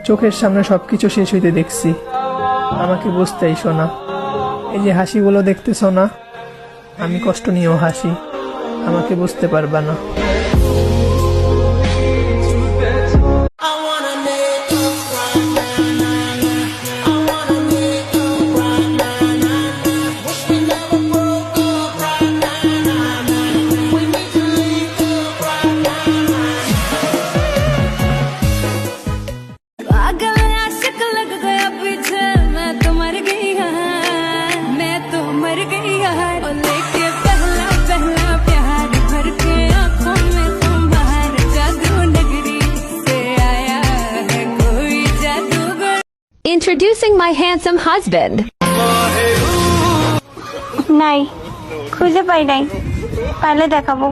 চোখের সামনে সবকিছু শেষ হইতে দেখছি, আমাকে বুঝতেই শোনা। এই যে হাসিগুলো দেখতেছো না, আমি কষ্ট নিয়েও হাসি, আমাকে বুঝতে পারবা না। Introducing my handsome husband. নাই, খুঁজে পাই নাই, পাইলে দেখাবো।